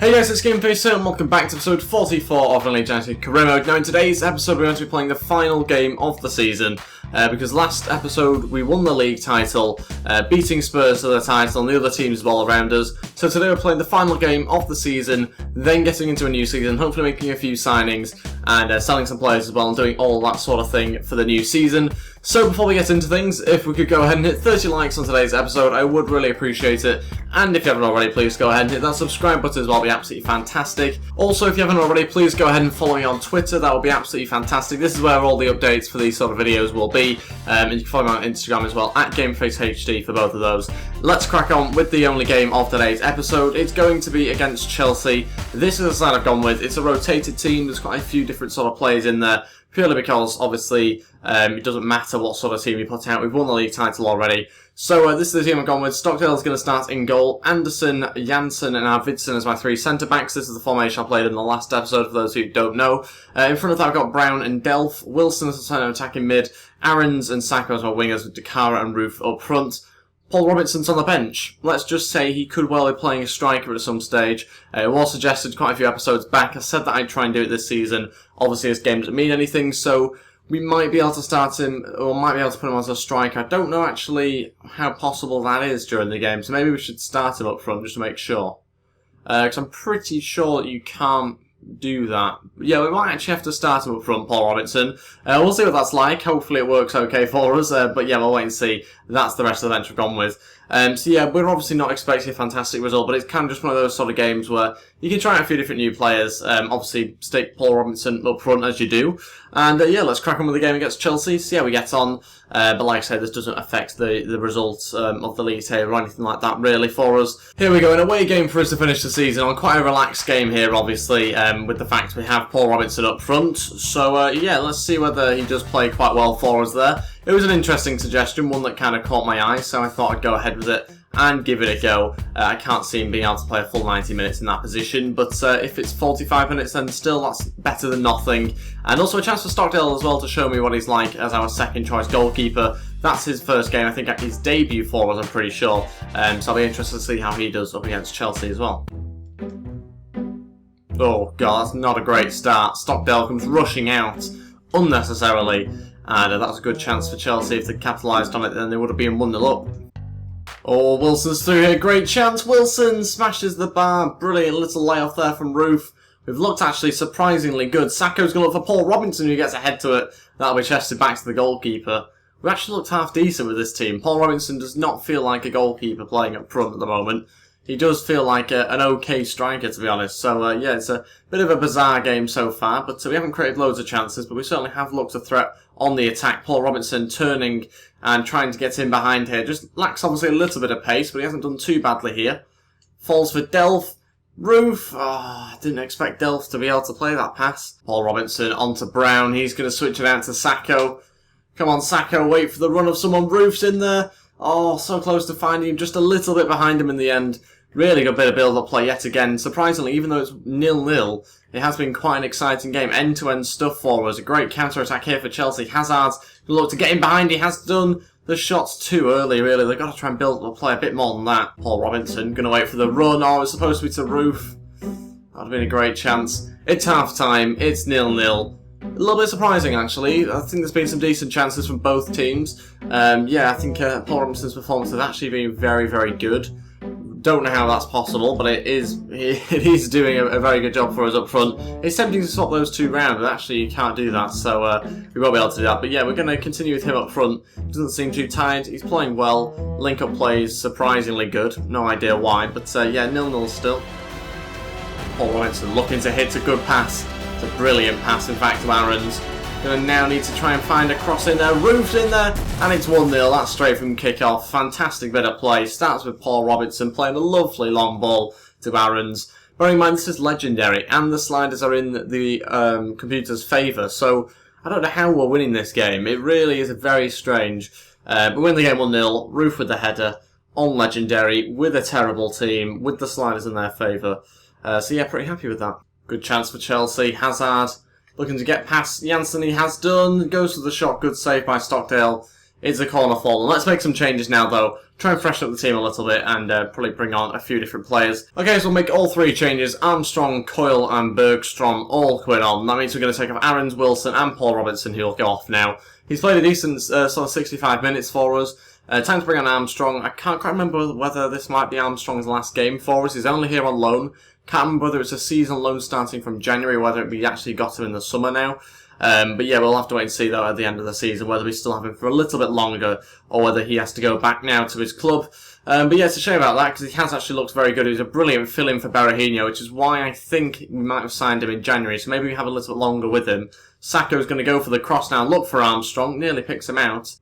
Hey guys, it's Ep44 and welcome back to episode 44 of Leeds Career Mode. Now in today's episode we're going to be playing the final game of the season because last episode we won the league title, beating Spurs to the title and the other teams all around us. So today we're playing the final game of the season, then getting into a new season, hopefully making a few signings and selling some players as well and doing all that sort of thing for the new season. So before we get into things, if we could go ahead and hit 30 likes on today's episode, I would really appreciate it. And if you haven't already, please go ahead and hit that subscribe button as well, it'd be absolutely fantastic. Also, if you haven't already, please go ahead and follow me on Twitter, that would be absolutely fantastic. This is where all the updates for these sort of videos will be. And you can follow me on Instagram as well, at GameFaceHD for both of those. Let's crack on with the only game of today's episode. It's going to be against Chelsea. This is the side I've gone with. It's a rotated team, there's quite a few different sort of players in there. Purely because, obviously, it doesn't matter what sort of team you put out. We've won the league title already. So this is the team I've gone with. Stockdale's going to start in goal. Anderson, Janssen and Arvidsson as my three centre-backs. This is the formation I played in the last episode, for those who don't know. In front of that I've got Brown and Delph. Wilson as a centre attacking mid. Aarons and Sacco as my wingers with Dakara and Roof up front. Paul Robinson's on the bench. Let's just say he could well be playing a striker at some stage. It was suggested quite a few episodes back. I said that I'd try and do it this season. Obviously this game doesn't mean anything, so we might be able to start him, or might be able to put him as a striker. I don't know actually how possible that is during the game, so maybe we should start him up front just to make sure. Because I'm pretty sure that you can't do that. Yeah, we might actually have to start him up front, Paul Robinson. We'll see what that's like. Hopefully it works okay for us. But yeah, we'll wait and see. That's the rest of the bench we've gone with. So yeah, we're obviously not expecting a fantastic result, but it's kind of just one of those sort of games where you can try out a few different new players. Obviously, stick Paul Robinson up front as you do. And yeah, let's crack on with the game against Chelsea, see how we get on. But like I say, this doesn't affect the results of the league table or anything like that really for us. Here we go, an away game for us to finish the season on. Quite a relaxed game here, obviously, with the fact we have Paul Robinson up front. So yeah, let's see whether he does play quite well for us there. It was an interesting suggestion, one that kind of caught my eye, so I thought I'd go ahead with it and give it a go. I can't see him being able to play a full 90 minutes in that position, but if it's 45 minutes then still that's better than nothing. And also a chance for Stockdale as well to show me what he's like as our second choice goalkeeper. That's his first game, I think his debut for us, I'm pretty sure. So I'll be interested to see how he does up against Chelsea as well. Oh god, that's not a great start. Stockdale comes rushing out unnecessarily. And that was a good chance for Chelsea. If they capitalised on it, then they would have been 1-0 up. Oh, Wilson's through here. Great chance. Wilson smashes the bar. Brilliant little layoff there from Roof. We've looked actually surprisingly good. Sacco's going to look for Paul Robinson, who gets a head to it. That'll be chested back to the goalkeeper. We've actually looked half decent with this team. Paul Robinson does not feel like a goalkeeper playing up front at the moment. He does feel like an okay striker, to be honest. So, yeah, it's a bit of a bizarre game so far, but we haven't created loads of chances, but we certainly have looked a threat on the attack. Paul Robinson turning and trying to get in behind here. Just lacks, obviously, a little bit of pace, but he hasn't done too badly here. Falls for Delph. Roof. Oh, I didn't expect Delph to be able to play that pass. Paul Robinson onto Brown. He's going to switch it out to Sacco. Come on, Sacco, wait for the run of someone. Roof's in there. Oh, so close to finding him, just a little bit behind him in the end. Really good bit of build-up play yet again. Surprisingly, even though it's 0-0, it has been quite an exciting game. End-to-end stuff for us. A great counter-attack here for Chelsea. Hazard's look to get him behind. He has done the shots too early, really. They've got to try and build up play a bit more than that. Paul Robinson going to wait for the run. Oh, it's supposed to be to Roof. That would have been a great chance. It's half-time. It's 0-0. A little bit surprising, actually. I think there's been some decent chances from both teams. Yeah, I think Paul Robinson's performance has actually been very, very good. Don't know how that's possible, but it is doing a very good job for us up front. It's tempting to swap those two round, but actually you can't do that, so we won't be able to do that. But yeah, we're going to continue with him up front. He doesn't seem too tired. He's playing well. Link-up play is surprisingly good. No idea why, but yeah, 0-0 still. Paul Robinson looking to hit a good pass. It's a brilliant pass, in fact, to Aarons. Going to now need to try and find a cross in there. Roof's in there, and it's 1-0. That's straight from kick-off. Fantastic bit of play. Starts with Paul Robinson playing a lovely long ball to Aarons. Bearing in mind, this is legendary, and the sliders are in the computer's favour. So I don't know how we're winning this game. It really is very strange. But we win the game 1-0. Roof with the header on legendary with a terrible team with the sliders in their favour. So yeah, pretty happy with that. Good chance for Chelsea. Hazard looking to get past Janssen. He has done. Goes to the shot. Good save by Stockdale. is a corner forward. Let's make some changes now, though. Try and freshen up the team a little bit and probably bring on a few different players. Okay, so we'll make all 3 changes. Armstrong, Coyle and Bergstrom all going on. That means we're going to take off Aarons, Wilson and Paul Robinson, who will go off now. He's played a decent sort of 65 minutes for us. Time to bring on Armstrong. I can't quite remember whether this might be Armstrong's last game for us. He's only here on loan. Can't remember whether it's a season loan starting from January, whether we actually got him in the summer now. But yeah, we'll have to wait and see though at the end of the season whether we still have him for a little bit longer or whether he has to go back now to his club. But yeah, it's a shame about that because he has actually looked very good. He was a brilliant fill-in for Berahino, which is why I think we might have signed him in January. So maybe we have a little bit longer with him. Sacco's going to go for the cross now, look for Armstrong, nearly picks him out.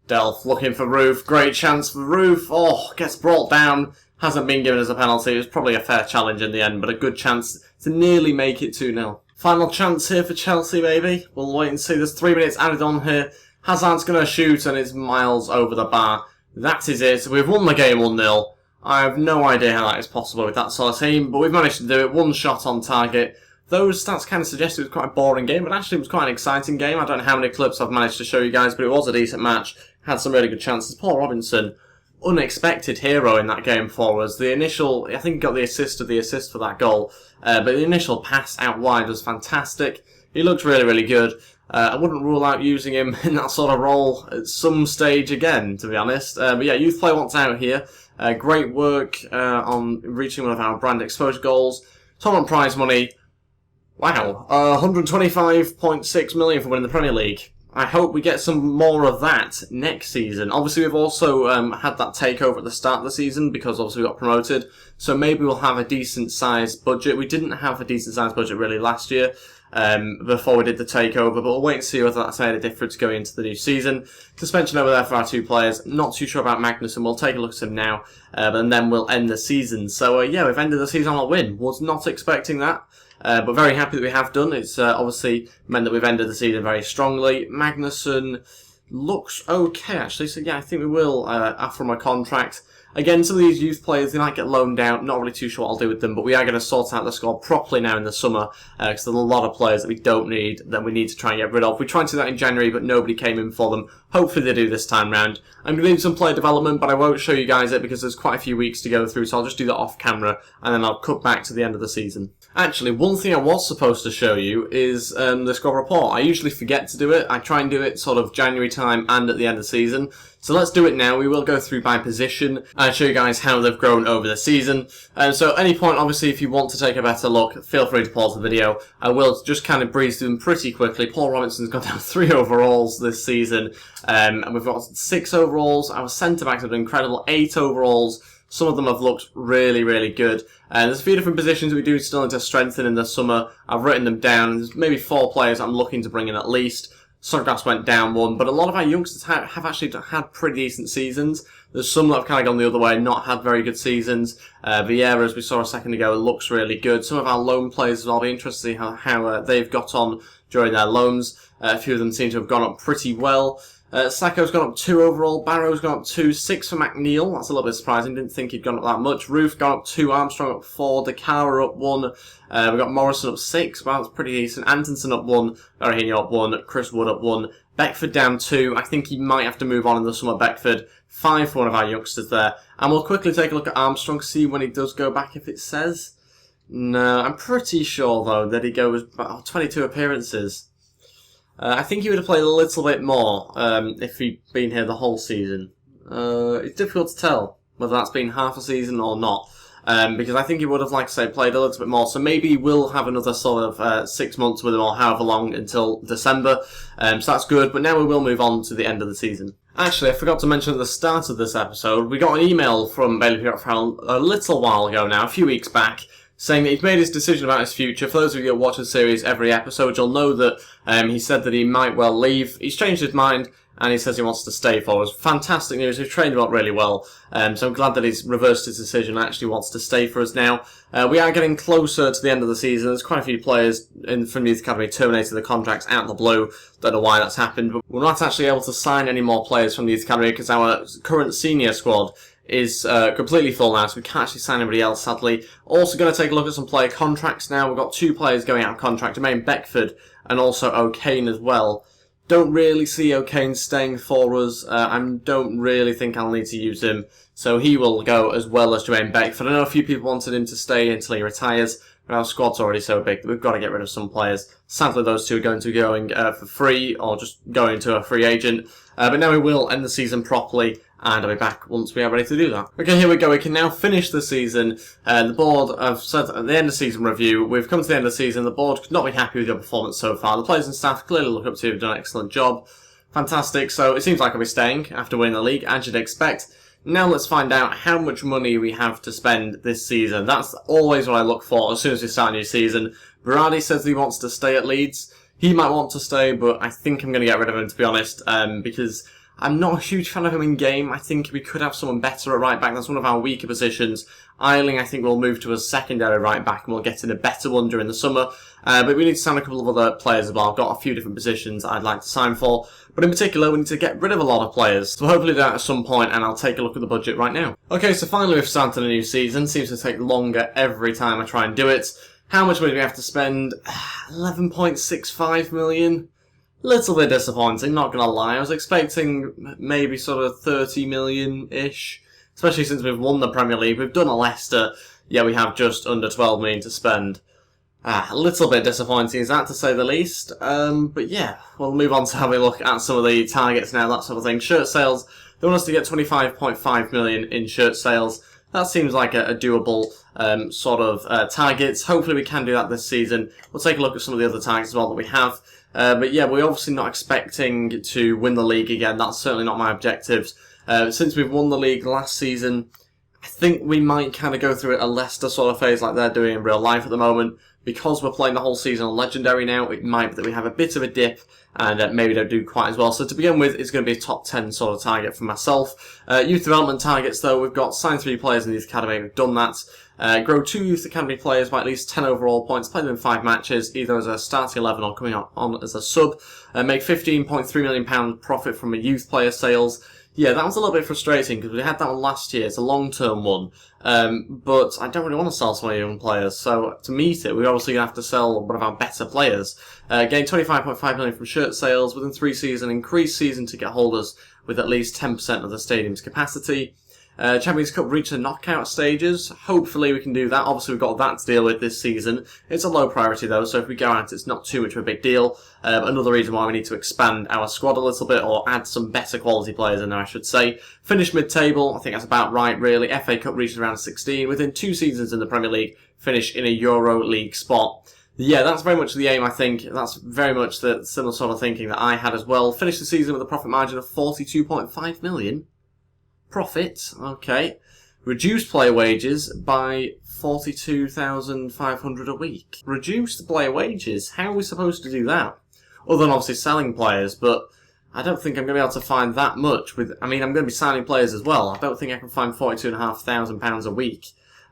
Delph looking for Roof, great chance for Roof. Oh, gets brought down. Hasn't been given as a penalty. It was probably a fair challenge in the end, but a good chance to nearly make it 2-0. Final chance here for Chelsea, maybe. We'll wait and see. There's 3 minutes added on here. Hazard's going to shoot, and it's miles over the bar. That is it. We've won the game 1-0. I have no idea how that is possible with that sort of team, but we've managed to do it. 1 shot on target. Those stats kind of suggest it was quite a boring game, but actually it was quite an exciting game. I don't know how many clips I've managed to show you guys, but it was a decent match. Had some really good chances. Paul Robinson, unexpected hero in that game for us. The initial, I think he got the assist for that goal, but the initial pass out wide was fantastic. He looked really, really good. I wouldn't rule out using him in that sort of role at some stage again, to be honest. But yeah, Youth Play wants out here. Great work on reaching one of our brand exposure goals. Tournament prize money. Wow, 125.6 million for winning the Premier League. I hope we get some more of that next season. Obviously, we've also had that takeover at the start of the season because obviously we got promoted. So maybe we'll have a decent-sized budget. We didn't have a decent-sized budget really last year before we did the takeover, but we'll wait and see whether that's made a difference going into the new season. Suspension over there for our 2 players. Not too sure about Magnussen. We'll take a look at him now, and then we'll end the season. So yeah, we've ended the season on a win. Was not expecting that. But very happy that we have done. It's obviously meant that we've ended the season very strongly. Magnussen looks okay, actually. So yeah, I think we will offer him a contract. Again, some of these youth players, they might get loaned out. Not really too sure what I'll do with them, but we are going to sort out the squad properly now in the summer because there's a lot of players that we don't need that we need to try and get rid of. We tried to do that in January, but nobody came in for them. Hopefully they do this time round. I'm going to do some player development, but I won't show you guys it because there's quite a few weeks to go through, so I'll just do that off camera and then I'll cut back to the end of the season. Actually, one thing I was supposed to show you is the squad report. I usually forget to do it. I try and do it sort of January time and at the end of the season. So let's do it now. We will go through by position and show you guys how they've grown over the season. So at any point, obviously, if you want to take a better look, feel free to pause the video. I will just kind of breeze through them pretty quickly. Paul Robinson's got down 3 overalls this season. And we've got 6 overalls. Our centre-backs have been incredible. 8 overalls. Some of them have looked really, really good. There's a few different positions we do still need to strengthen in the summer. I've written them down. There's maybe 4 players I'm looking to bring in at least. Snodgrass went down 1, but a lot of our youngsters have actually had pretty decent seasons. There's some that have kind of gone the other way, not had very good seasons. Vieira, as we saw a second ago, looks really good. Some of our loan players as well, I'll be interested to see how they've got on during their loans. A few of them seem to have gone up pretty well. Sacco's gone up 2 overall, Barrow's gone up 2, 6 for McNeil, that's a little bit surprising, didn't think he'd gone up that much. Roof gone up 2, Armstrong up 4, Decara up 1, we've got Morrison up 6, well that's pretty decent, Antonson up 1, Berahino up 1, Chris Wood up 1, Beckford down 2, I think he might have to move on in the summer, Beckford, 5 for one of our youngsters there, and we'll quickly take a look at Armstrong, see when he does go back if it says. No, I'm pretty sure though that he goes 22 appearances. I think he would have played a little bit more if he'd been here the whole season. It's difficult to tell whether that's been half a season or not, because I think he would have, like I say, played a little bit more. So maybe we'll have another sort of 6 months with him or however long until December. So that's good, but now we will move on to the end of the season. Actually, I forgot to mention at the start of this episode, we got an email from Ep44 a little while ago now, a few weeks back, saying that he's made his decision about his future. For those of you who watch the series every episode, you'll know that he said that he might well leave. He's changed his mind, and he says he wants to stay for us. Fantastic news. We've trained him up really well, so I'm glad that he's reversed his decision and actually wants to stay for us now. We are getting closer to the end of the season. There's quite a few players from the Youth Academy terminated the contracts out of the blue. Don't know why that's happened, but we're not actually able to sign any more players from the Youth Academy because our current senior squad is completely full now, so we can't actually sign anybody else, sadly. Also going to take a look at some player contracts now. We've got 2 players going out of contract, Jermaine Beckford and also O'Kane as well. Don't really see O'Kane staying for us. I don't really think I'll need to use him. So he will go as well as Jermaine Beckford. I know a few people wanted him to stay until he retires, but our squad's already so big that we've got to get rid of some players. Sadly, those two are going to be going for free or just going to a free agent. But now we will end the season properly, and I'll be back once we are ready to do that. Okay, here we go. We can now finish the season. The board, I've said at the end of season review, we've come to the end of the season. The board could not be happy with your performance so far. The players and staff clearly look up to you. You've done an excellent job. Fantastic. So it seems like I'll be staying after winning the league, as you'd expect. Now let's find out how much money we have to spend this season. That's always what I look for as soon as we start a new season. Berardi says he wants to stay at Leeds. He might want to stay, but I think I'm going to get rid of him, to be honest, because I'm not a huge fan of him in game. I think we could have someone better at right back. That's one of our weaker positions. Eiling, I think, will move to a secondary right back, and we'll get in a better one during the summer. But we need to sign a couple of other players as well. I've got a few different positions I'd like to sign for. But in particular, we need to get rid of a lot of players. So hopefully do that at some point, and I'll take a look at the budget right now. Okay, so finally we've started a new season. Seems to take longer every time I try and do it. How much money do we have to spend? 11.65 million? Little bit disappointing, not gonna lie. I was expecting maybe sort of 30 million-ish. Especially since we've won the Premier League. We've done a Leicester, yeah, we have just under 12 million to spend. A little bit disappointing, is that to say the least? But yeah, we'll move on to having a look at some of the targets now, that sort of thing. Shirt sales, they want us to get 25.5 million in shirt sales. That seems like a doable sort of targets. Hopefully we can do that this season. We'll take a look at some of the other targets as well that we have. But yeah, we're obviously not expecting to win the league again. That's certainly not my objectives. Since we've won the league last season, I think we might kind of go through a Leicester sort of phase like they're doing in real life at the moment. Because we're playing the whole season on Legendary now, it might be that we have a bit of a dip and maybe don't do quite as well. So to begin with, it's going to be a top 10 sort of target for myself. Youth development targets, though, we've got sign 3 players in the youth academy. We've done that. Grow 2 youth academy players by at least 10 overall points. Play them in 5 matches, either as a starting 11 or coming on as a sub. Make £15.3 million profit from a youth player sales. Yeah, that was a little bit frustrating because we had that one last year. It's a long-term one. But I don't really want to sell some of young players. So to meet it, we're obviously going to have to sell one of our better players. Gain 25.5 million from shirt sales within 3 seasons. Increase season ticket holders with at least 10% of the stadium's capacity. Champions Cup reach the knockout stages. Hopefully we can do that. Obviously we've got that to deal with this season. It's a low priority though, so if we go out it's not too much of a big deal. Another reason why we need to expand our squad a little bit, or add some better quality players in there I should say. Finish mid-table, I think that's about right really. FA Cup reaches around 16. Within 2 seasons in the Premier League, finish in a Euro League spot. Yeah, that's very much the aim, I think. That's very much the similar sort of thinking that I had as well. Finish the season with a profit margin of 42.5 million. Profit, okay. Reduce player wages by 42,500 a week. Reduce player wages? How are we supposed to do that? Other than obviously selling players, but I don't think I'm going to be able to find that much. I'm going to be signing players as well. I don't think I can find £42,500 a week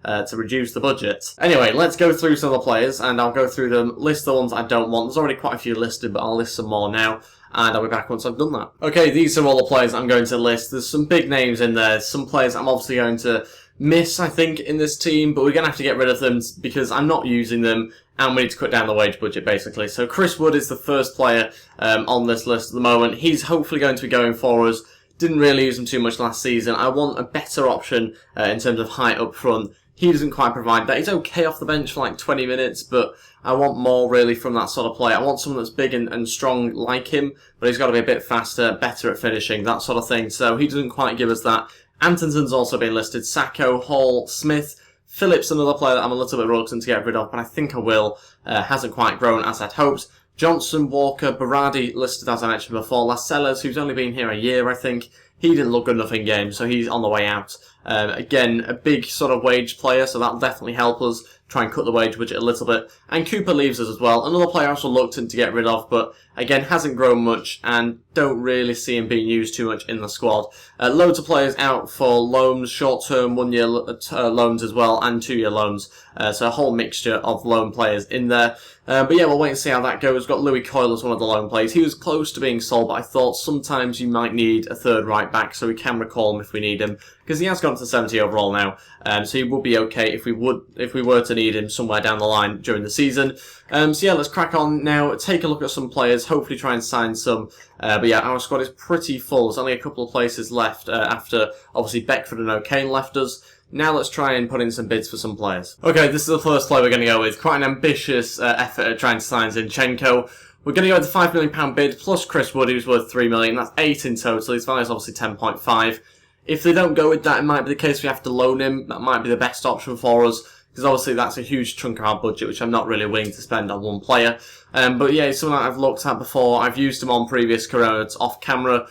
to reduce the budget. Anyway, let's go through some of the players, and I'll go through them, list the ones I don't want. There's already quite a few listed, but I'll list some more now. And I'll be back once I've done that. Okay, these are all the players I'm going to list. There's some big names in there. Some players I'm obviously going to miss, I think, in this team. But we're going to have to get rid of them because I'm not using them. And we need to cut down the wage budget, basically. So Chris Wood is the first player on this list at the moment. He's hopefully going to be going for us. Didn't really use him too much last season. I want a better option in terms of height up front. He doesn't quite provide that. He's okay off the bench for like 20 minutes, but I want more really from that sort of player. I want someone that's big and strong like him, but he's got to be a bit faster, better at finishing, that sort of thing. So he doesn't quite give us that. Antonson's also been listed. Sacco, Hall, Smith, Phillips, another player that I'm a little bit reluctant to get rid of, but I think I will. Hasn't quite grown as I'd hoped. Johnson, Walker, Berardi listed as I mentioned before. Lascelles, who's only been here a year, I think. He didn't look good enough in game, so he's on the way out. Again, a big sort of wage player, so that'll definitely help us try and cut the wage budget a little bit. And Cooper leaves us as well. Another player I was reluctant to get rid of, but again, hasn't grown much and don't really see him being used too much in the squad. Loads of players out for loans, short-term 1-year loans as well, and 2-year loans. So a whole mixture of loan players in there. But yeah, we'll wait and see how that goes. We've got Louis Coyle as one of the loan players. He was close to being sold, but I thought sometimes you might need a third right right back, so we can recall him if we need him, because he has gone to 70 overall now, so he would be okay if we were to need him somewhere down the line during the season. So yeah, let's crack on now, take a look at some players, hopefully try and sign some. But yeah, our squad is pretty full. There's only a couple of places left after, obviously, Beckford and O'Kane left us. Now let's try and put in some bids for some players. Okay, this is the first player we're going to go with. Quite an ambitious effort at trying to sign Zinchenko. We're going to go with the £5 million bid, plus Chris Wood, who's worth $3 million. That's 8 in total. His value is obviously 10.5. If they don't go with that, it might be the case we have to loan him. That might be the best option for us, because obviously that's a huge chunk of our budget, which I'm not really willing to spend on one player. But yeah, he's someone that I've looked at before. I've used him on previous careers off camera.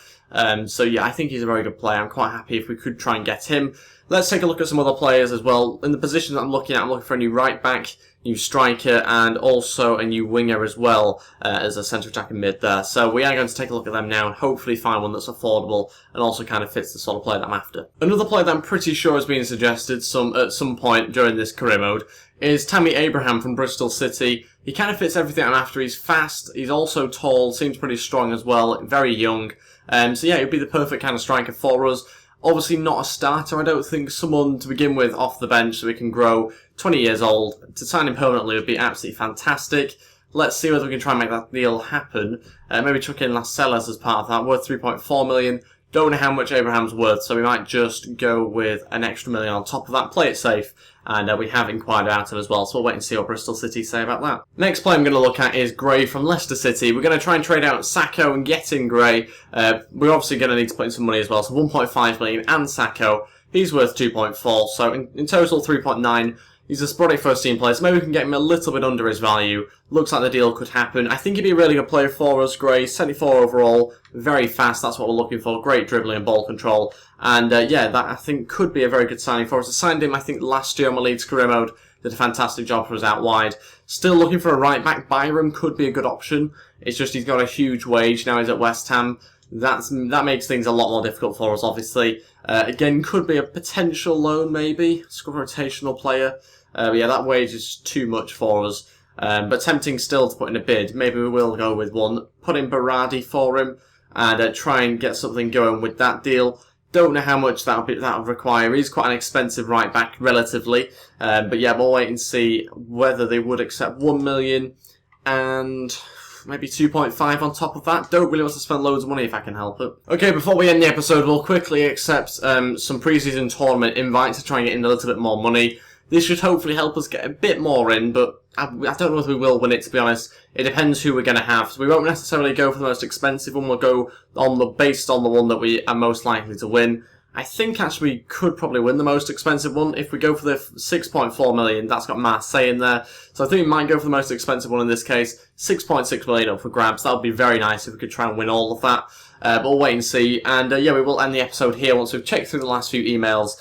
So yeah, I think he's a very good player. I'm quite happy if we could try and get him. Let's take a look at some other players as well. In the positions that I'm looking for a new right back, new striker, and also a new winger as well as a centre attacking mid there. So we are going to take a look at them now and hopefully find one that's affordable and also kind of fits the sort of player that I'm after. Another player that I'm pretty sure has been suggested at some point during this career mode is Tammy Abraham from Bristol City. He kind of fits everything I'm after. He's fast, he's also tall, seems pretty strong as well, very young. So yeah, he'd be the perfect kind of striker for us. Obviously not a starter, I don't think. Someone to begin with off the bench so we can grow. 20 years old. To sign him permanently would be absolutely fantastic. Let's see whether we can try and make that deal happen. Maybe chuck in Las Celas as part of that. Worth 3.4 million. Don't know how much Abraham's worth, so we might just go with an extra million on top of that. Play it safe. And we have inquired about him as well, so we'll wait and see what Bristol City say about that. Next player I'm going to look at is Gray from Leicester City. We're going to try and trade out Sacco and get in Gray. We're obviously going to need to put in some money as well, so 1.5 million and Sacco. He's worth 2.4, so in total 3.9. He's a sporadic first team player, so maybe we can get him a little bit under his value. Looks like the deal could happen. I think he'd be a really good player for us, Gray. 74 overall, very fast, that's what we're looking for. Great dribbling and ball control. And yeah, that I think could be a very good signing for us. I signed him, I think, last year on my Leeds career mode. Did a fantastic job for us out wide. Still looking for a right back. Byram could be a good option. It's just he's got a huge wage. Now he's at West Ham. That makes things a lot more difficult for us, obviously. Again, could be a potential loan, maybe. Score rotational player. Yeah, that wage is too much for us. But tempting still to put in a bid. Maybe we will go with one. Put in Berardi for him and try and get something going with that deal. Don't know how much that'll require. He's quite an expensive right back, relatively. But yeah, we'll wait and see whether they would accept 1 million and maybe 2.5 on top of that. Don't really want to spend loads of money if I can help it. Okay, before we end the episode, we'll quickly accept some pre-season tournament invites to try and get in a little bit more money. This should hopefully help us get a bit more in, but I don't know if we will win it, to be honest. It depends who we're going to have. So we won't necessarily go for the most expensive one. We'll go based on the one that we are most likely to win. I think actually we could probably win the most expensive one. If we go for the 6.4 million, that's got Marseille in there. So I think we might go for the most expensive one in this case. 6.6 million up for grabs. That would be very nice if we could try and win all of that. But we'll wait and see. And yeah, we will end the episode here once we've checked through the last few emails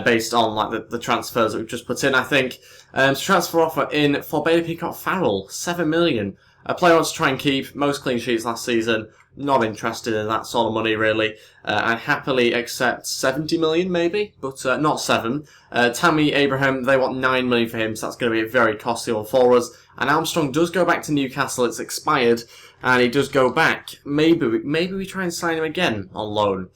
based on like the transfers that we've just put in, I think. So transfer offer in for Bailey Peacock Farrell, 7 million. A player wants to try and keep most clean sheets last season. Not interested in that sort of money, really. I'd happily accept 70 million, maybe, but not 7. Tammy Abraham, they want 9 million for him, so that's going to be a very costly one for us. And Armstrong does go back to Newcastle. It's expired, and he does go back. Maybe we try and sign him again on loan.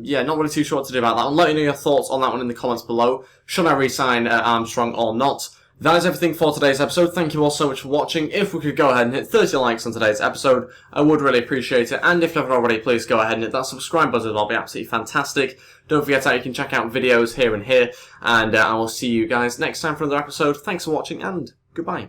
Yeah, not really too sure what to do about that one. Let me know your thoughts on that one in the comments below. Should I re-sign Armstrong or not? That is everything for today's episode. Thank you all so much for watching. If we could go ahead and hit 30 likes on today's episode, I would really appreciate it. And if you haven't already, please go ahead and hit that subscribe button. That'll be absolutely fantastic. Don't forget that you can check out videos here and here. And I will see you guys next time for another episode. Thanks for watching and goodbye.